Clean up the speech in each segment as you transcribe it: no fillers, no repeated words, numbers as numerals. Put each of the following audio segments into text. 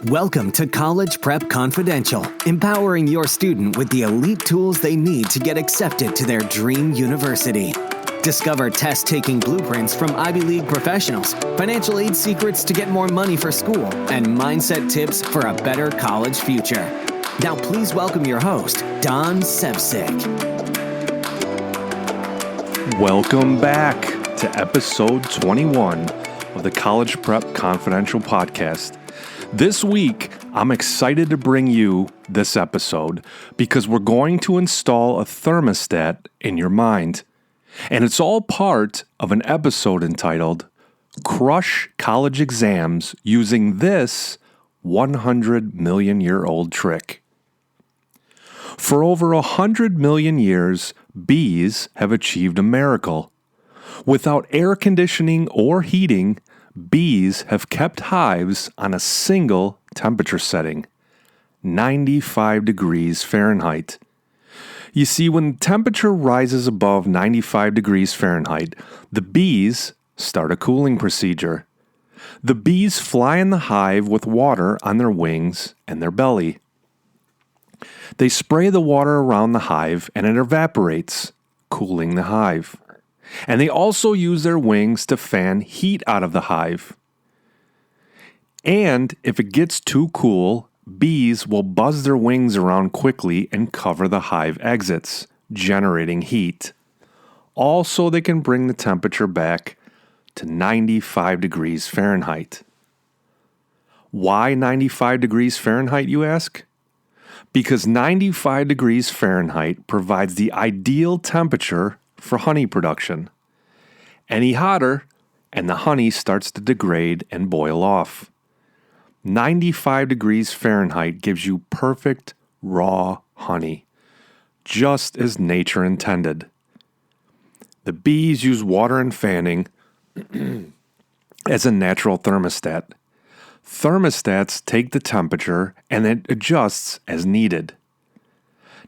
Welcome to College Prep Confidential, empowering your student with the elite tools they need to get accepted to their dream university. Discover test-taking blueprints from Ivy League professionals, financial aid secrets to get more money for school, and mindset tips for a better college future. Now please welcome your host, Don Sevcik. Welcome back to episode 21 of the College Prep Confidential podcast. This week, I'm excited to bring you this episode because we're going to install a thermostat in your mind. And it's all part of an episode entitled Crush College Exams Using This 100 Million Year Old Trick. For over 100 million years, bees have achieved a miracle. Without air conditioning or heating, bees have kept hives on a single temperature setting, 95 degrees Fahrenheit. You see, when the temperature rises above 95 degrees Fahrenheit, the bees start a cooling procedure. The bees fly in the hive with water on their wings and their belly. They spray the water around the hive and it evaporates, cooling the hive. And they also use their wings to fan heat out of the hive. And if it gets too cool, bees will buzz their wings around quickly and cover the hive exits, generating heat. Also, they can bring the temperature back to 95 degrees Fahrenheit. Why 95 degrees Fahrenheit, you ask? Because 95 degrees Fahrenheit provides the ideal temperature for honey production. Any hotter, and the honey starts to degrade and boil off. 95 degrees Fahrenheit gives you perfect raw honey, just as nature intended. The bees use water and fanning as a natural thermostat. Thermostats take the temperature and it adjusts as needed.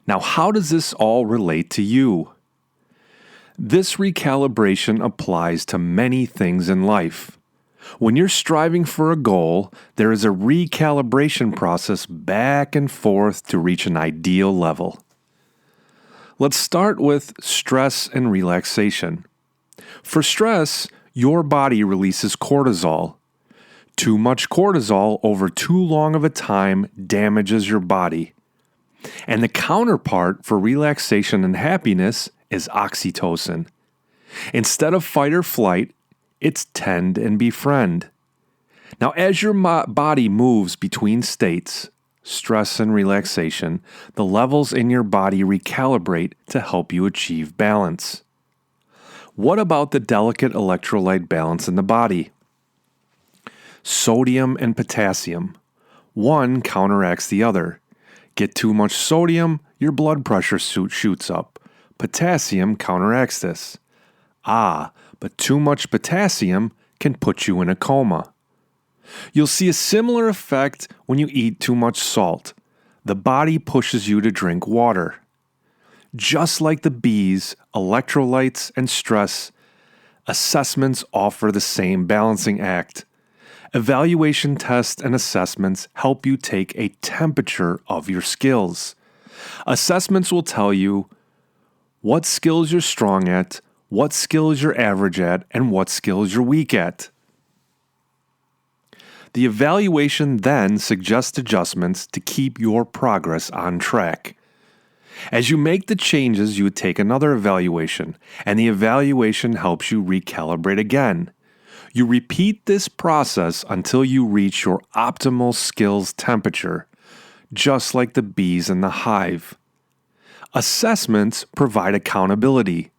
Now, how does this all relate to you? This recalibration applies to many things in life. When you're striving for a goal, there is a recalibration process back and forth to reach an ideal level. Let's start with stress and relaxation. For stress, your body releases cortisol. Too much cortisol over too long of a time damages your body. And the counterpart for relaxation and happiness is oxytocin. Instead of fight or flight, it's tend and befriend. Now, as your body moves between states, stress and relaxation, the levels in your body recalibrate to help you achieve balance. What about the delicate electrolyte balance in the body? Sodium and potassium. One counteracts the other. Get too much sodium, your blood pressure shoots up. Potassium counteracts this. But too much potassium can put you in a coma. You'll see a similar effect when you eat too much salt. The body pushes you to drink water. Just like the bees, electrolytes, and stress, assessments offer the same balancing act. Evaluation tests and assessments help you take a temperature of your skills. Assessments will tell you what skills you're strong at, what skills you're average at, and what skills you're weak at. The evaluation then suggests adjustments to keep your progress on track. As you make the changes, you would take another evaluation, and the evaluation helps you recalibrate again. You repeat this process until you reach your optimal skills temperature, just like the bees in the hive. Assessments provide accountability.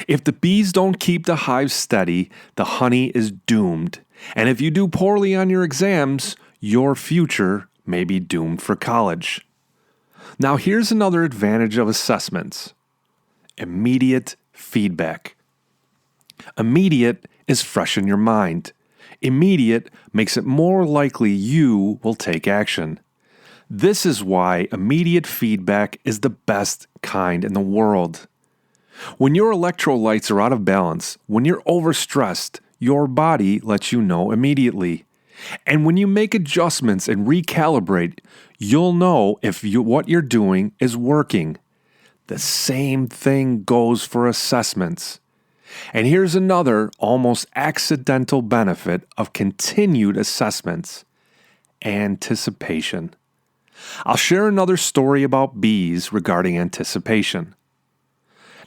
If the bees don't keep the hive steady, the honey is doomed. And if you do poorly on your exams, your future may be doomed for college. Now, here's another advantage of assessments: immediate feedback. Immediate is fresh in your mind. Immediate makes it more likely you will take action. This is why immediate feedback is the best kind in the world. When your electrolytes are out of balance, when you're overstressed, your body lets you know immediately. And when you make adjustments and recalibrate, you'll know if what you're doing is working. The same thing goes for assessments. And here's another almost accidental benefit of continued assessments: anticipation. I'll share another story about bees regarding anticipation.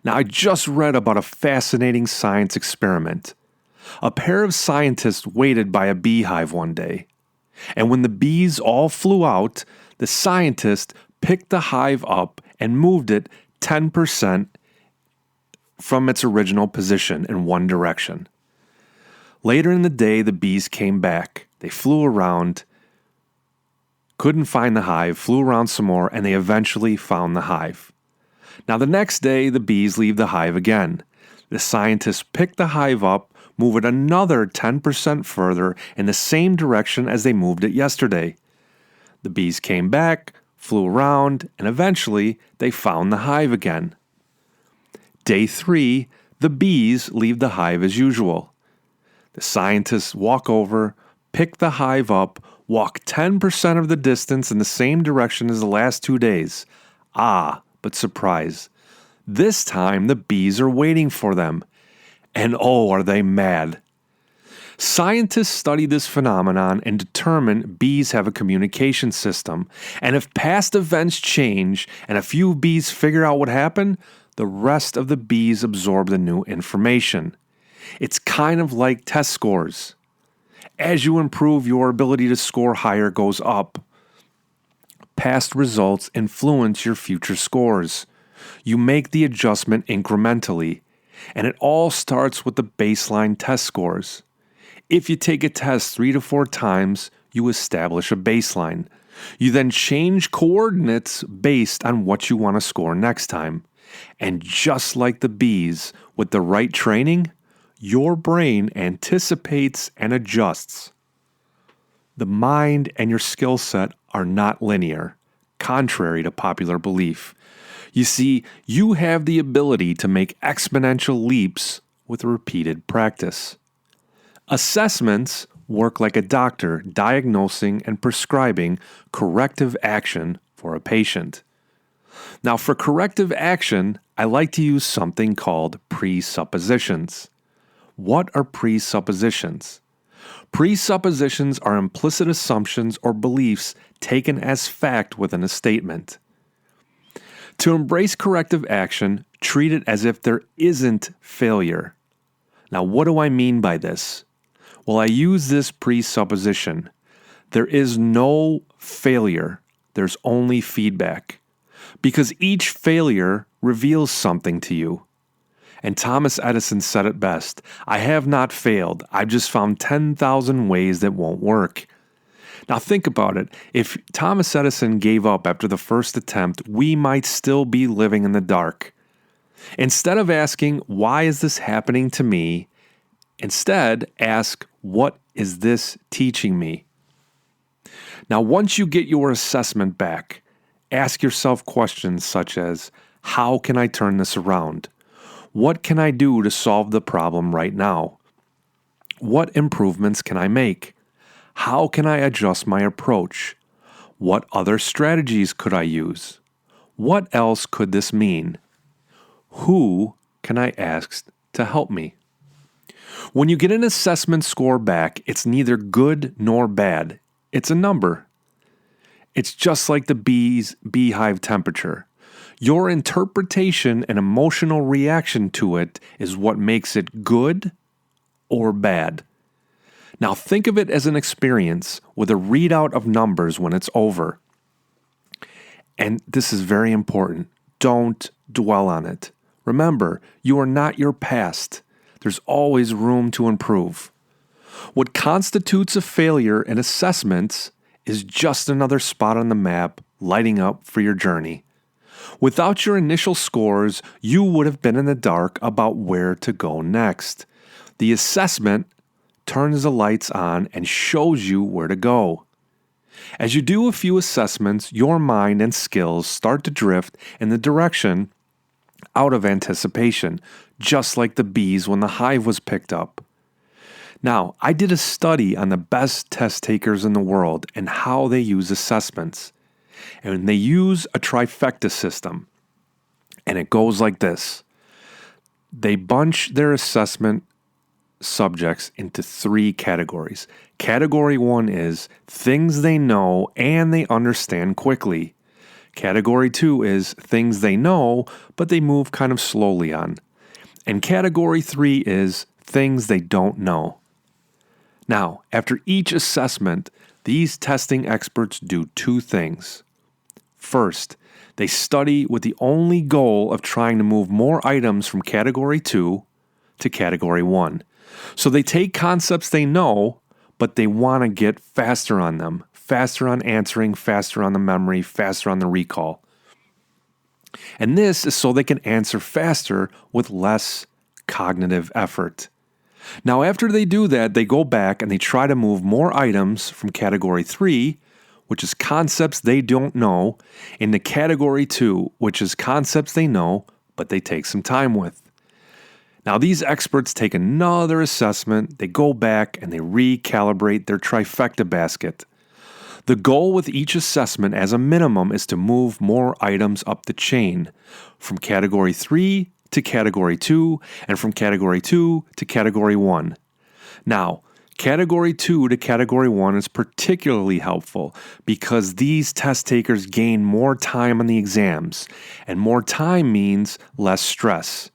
Now, I just read about a fascinating science experiment. A pair of scientists waited by a beehive one day, and when the bees all flew out, the scientist picked the hive up and moved it 10% from its original position in one direction. Later in the day, the bees came back. They flew around, couldn't find the hive, flew around some more, and they eventually found the hive. Now, the next day, the bees leave the hive again. The scientists pick the hive up, move it another 10% further in the same direction as they moved it yesterday. The bees came back, flew around, and eventually they found the hive again. Day 3, the bees leave the hive as usual. The scientists walk over, pick the hive up, walk 10% of the distance in the same direction as the last 2 days. But surprise, this time the bees are waiting for them. And oh, are they mad. Scientists study this phenomenon and determine bees have a communication system. And if past events change and a few bees figure out what happened, the rest of the bees absorb the new information. It's kind of like test scores. As you improve, your ability to score higher goes up. Past results influence your future scores. You make the adjustment incrementally, and it all starts with the baseline test scores. If you take a test 3 to 4 times, you establish a baseline. You then change coordinates based on what you want to score next time. And just like the bees, with the right training, your brain anticipates and adjusts. The mind and your skill set are not linear, contrary to popular belief. You see, you have the ability to make exponential leaps with repeated practice. Assessments work like a doctor diagnosing and prescribing corrective action for a patient. Now, for corrective action, I like to use something called presuppositions. What are presuppositions? Presuppositions are implicit assumptions or beliefs taken as fact within a statement. To embrace corrective action, treat it as if there isn't failure. Now, what do I mean by this? Well, I use this presupposition. There is no failure. There's only feedback. Because each failure reveals something to you. And Thomas Edison said it best: I have not failed. I've just found 10,000 ways that won't work. Now think about it. If Thomas Edison gave up after the first attempt, we might still be living in the dark. Instead of asking, why is this happening to me? Instead, ask, what is this teaching me? Now, once you get your assessment back, ask yourself questions such as, how can I turn this around? What can I do to solve the problem right now? What improvements can I make? How can I adjust my approach? What other strategies could I use? What else could this mean? Who can I ask to help me? When you get an assessment score back, it's neither good nor bad. It's a number. It's just like the beehive temperature. Your interpretation and emotional reaction to it is what makes it good or bad. Now think of it as an experience with a readout of numbers when it's over. And this is very important. Don't dwell on it. Remember, you are not your past. There's always room to improve. What constitutes a failure in assessments is just another spot on the map lighting up for your journey. Without your initial scores, you would have been in the dark about where to go next. The assessment turns the lights on and shows you where to go. As you do a few assessments, your mind and skills start to drift in the direction out of anticipation, just like the bees when the hive was picked up. Now, I did a study on the best test takers in the world and how they use assessments. And they use a trifecta system. And it goes like this. They bunch their assessment subjects into 3 categories. Category 1 is things they know and they understand quickly. Category 2 is things they know, but they move kind of slowly on. And category 3 is things they don't know. Now, after each assessment, these testing experts do 2 things. First, they study with the only goal of trying to move more items from category 2 to category 1. So they take concepts they know, but they want to get faster on them, faster on answering, faster on the memory, faster on the recall. And this is so they can answer faster with less cognitive effort. Now, after they do that, they go back and they try to move more items from category 3, which is concepts they don't know, into category 2, which is concepts they know, but they take some time with. Now, these experts take another assessment, they go back and they recalibrate their trifecta basket. The goal with each assessment as a minimum is to move more items up the chain, from category 3 to category 2, and from category 2 to category 1. Now, category 2 to category 1 is particularly helpful because these test takers gain more time on the exams, and more time means less stress.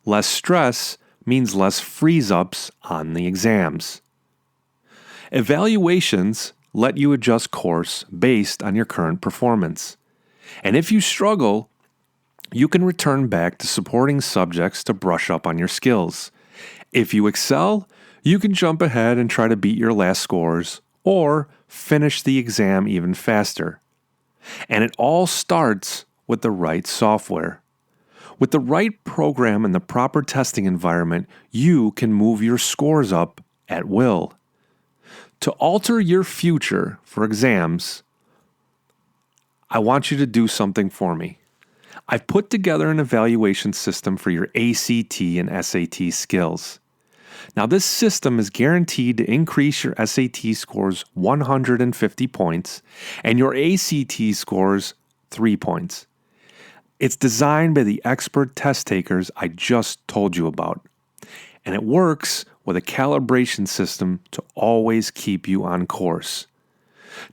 Less stress means less freeze-ups on the exams. Evaluations let you adjust course based on your current performance. And if you struggle, you can return back to supporting subjects to brush up on your skills. If you excel, you can jump ahead and try to beat your last scores or finish the exam even faster. And it all starts with the right software. With the right program and the proper testing environment, you can move your scores up at will. To alter your future for exams, I want you to do something for me. I've put together an evaluation system for your ACT and SAT skills. Now, this system is guaranteed to increase your SAT scores 150 points and your ACT scores 3 points. It's designed by the expert test takers I just told you about, and it works with a calibration system to always keep you on course.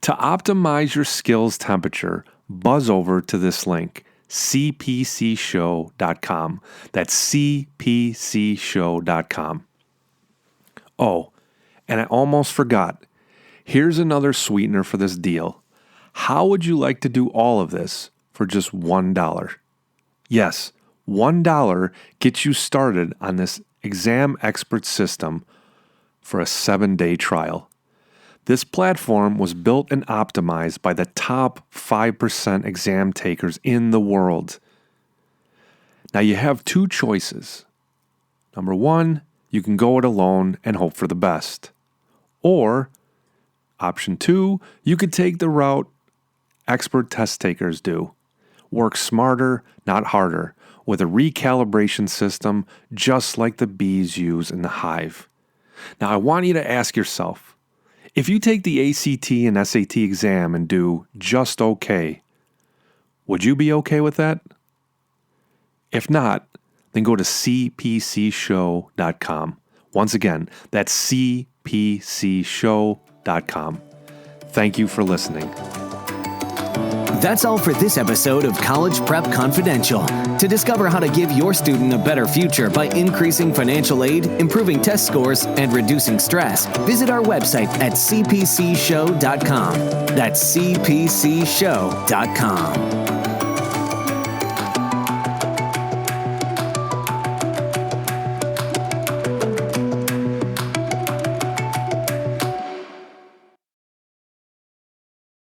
To optimize your skills temperature, buzz over to this link, cpcshow.com. That's cpcshow.com. Oh, and I almost forgot. Here's another sweetener for this deal. How would you like to do all of this for just $1? Yes, $1 gets you started on this exam expert system for a 7-day trial. This platform was built and optimized by the top 5% exam takers in the world. Now you have 2 choices. Number 1, you can go it alone and hope for the best. Or, option 2, you could take the route expert test takers do. Work smarter, not harder, with a recalibration system just like the bees use in the hive. Now I want you to ask yourself, if you take the ACT and SAT exam and do just okay, would you be okay with that? If not, then go to cpcshow.com. Once again, that's cpcshow.com. Thank you for listening. That's all for this episode of College Prep Confidential. To discover how to give your student a better future by increasing financial aid, improving test scores, and reducing stress, visit our website at cpcshow.com. That's cpcshow.com.